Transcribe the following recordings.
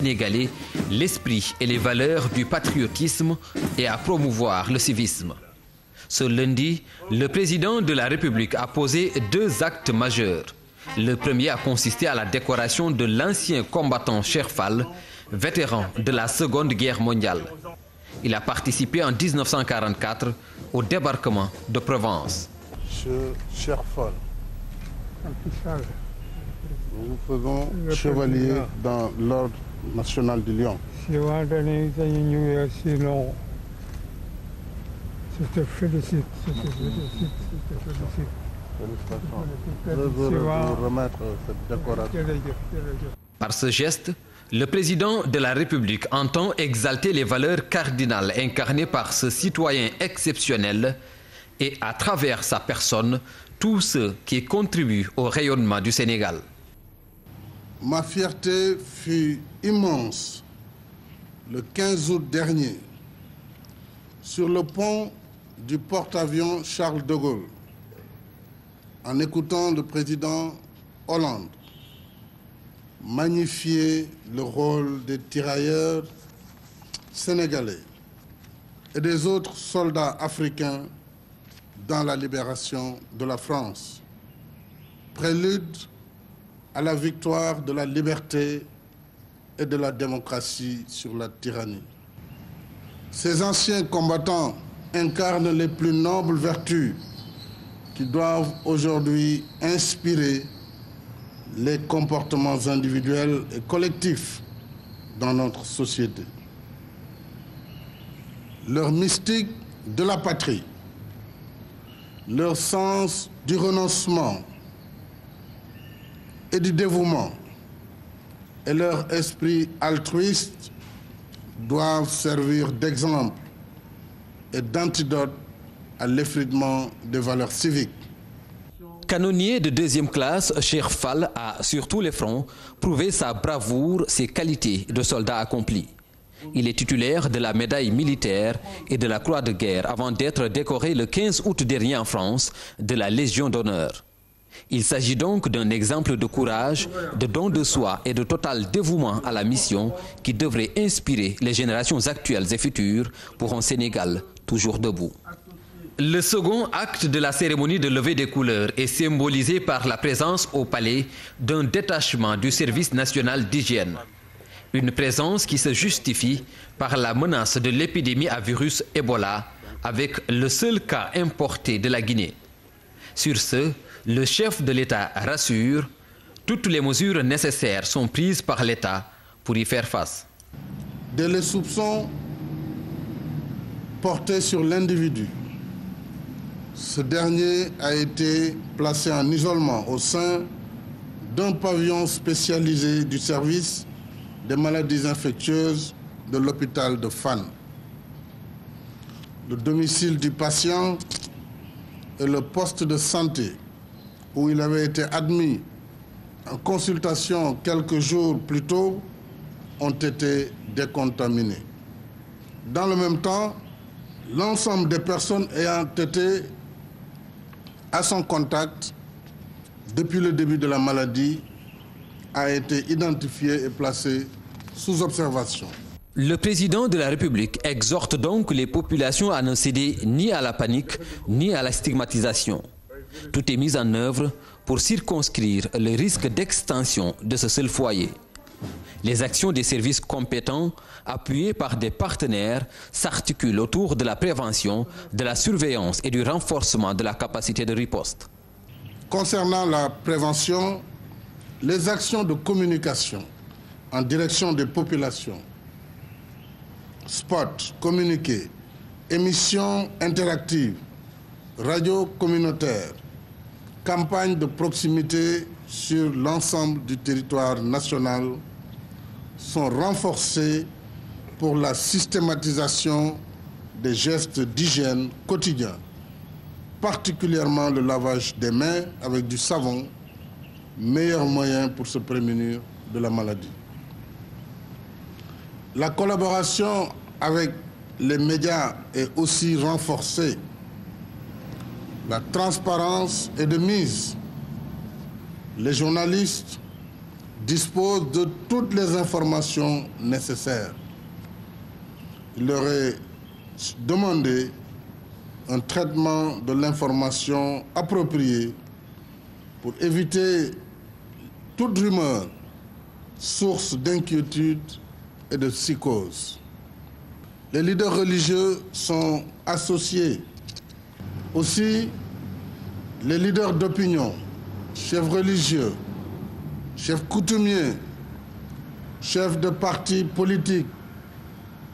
sénégalais l'esprit et les valeurs du patriotisme et à promouvoir le civisme. Ce lundi, le président de la République a posé 2 actes majeurs. Le premier a consisté à la décoration de l'ancien combattant Cheikh Fall, vétéran de la Seconde Guerre mondiale. Il a participé en 1944 au débarquement de Provence. Monsieur Cheikh Fall, nous vous faisons chevalier dans l'ordre national du Lion. Je te félicite, je te félicite, je te félicite. Félicitations. Très heureux de vous remettre cette décoration. Par ce geste, le président de la République entend exalter les valeurs cardinales incarnées par ce citoyen exceptionnel et, à travers sa personne, tous ceux qui contribuent au rayonnement du Sénégal. Ma fierté fut immense le 15 août dernier sur le pont du porte-avions Charles de Gaulle en écoutant le président Hollande magnifier le rôle des tirailleurs sénégalais et des autres soldats africains dans la libération de la France, prélude à la victoire de la liberté et de la démocratie sur la tyrannie. Ces anciens combattants incarnent les plus nobles vertus qui doivent aujourd'hui inspirer les comportements individuels et collectifs dans notre société. Leur mystique de la patrie, leur sens du renoncement et du dévouement et leur esprit altruiste doivent servir d'exemple et d'antidote à l'effritement des valeurs civiques. Canonnier de 2e classe, Cheikh Fall a, sur tous les fronts, prouvé sa bravoure, ses qualités de soldat accompli. Il est titulaire de la médaille militaire et de la croix de guerre avant d'être décoré le 15 août dernier en France de la Légion d'honneur. Il s'agit donc d'un exemple de courage, de don de soi et de total dévouement à la mission qui devrait inspirer les générations actuelles et futures pour un Sénégal toujours debout. Le second acte de la cérémonie de levée des couleurs est symbolisé par la présence au palais d'un détachement du service national d'hygiène. Une présence qui se justifie par la menace de l'épidémie à virus Ebola avec le seul cas importé de la Guinée. Sur ce, le chef de l'État rassure, toutes les mesures nécessaires sont prises par l'État pour y faire face. Dès les soupçons portés sur l'individu, ce dernier a été placé en isolement au sein d'un pavillon spécialisé du service des maladies infectieuses de l'hôpital de Fann. Le domicile du patient et le poste de santé où il avait été admis en consultation quelques jours plus tôt ont été décontaminés. Dans le même temps, l'ensemble des personnes ayant été à son contact depuis le début de la maladie a été identifié et placé sous observation. Le président de la République exhorte donc les populations à ne céder ni à la panique ni à la stigmatisation. Tout est mis en œuvre pour circonscrire le risque d'extension de ce seul foyer. Les actions des services compétents, appuyés par des partenaires, s'articulent autour de la prévention, de la surveillance et du renforcement de la capacité de riposte. Concernant la prévention, les actions de communication en direction des populations, spots, communiqués, émissions interactives, radio communautaire, campagnes de proximité sur l'ensemble du territoire national sont renforcées pour la systématisation des gestes d'hygiène quotidiens, particulièrement le lavage des mains avec du savon, meilleur moyen pour se prémunir de la maladie. La collaboration avec les médias est aussi renforcée. La transparence est de mise. Les journalistes disposent de toutes les informations nécessaires. Il leur est demandé un traitement de l'information approprié pour éviter toute rumeur, source d'inquiétude et de psychose. Les leaders religieux sont associés. Aussi, les leaders d'opinion, chefs religieux, chefs coutumiers, chefs de partis politiques,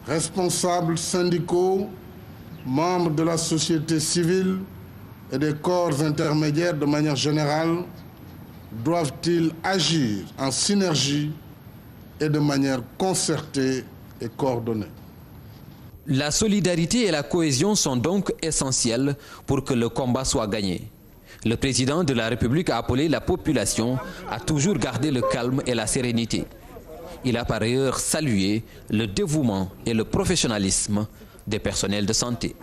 responsables syndicaux, membres de la société civile et des corps intermédiaires de manière générale, doivent-ils agir en synergie et de manière concertée et coordonnée. La solidarité et la cohésion sont donc essentielles pour que le combat soit gagné. Le président de la République a appelé la population à toujours garder le calme et la sérénité. Il a par ailleurs salué le dévouement et le professionnalisme des personnels de santé.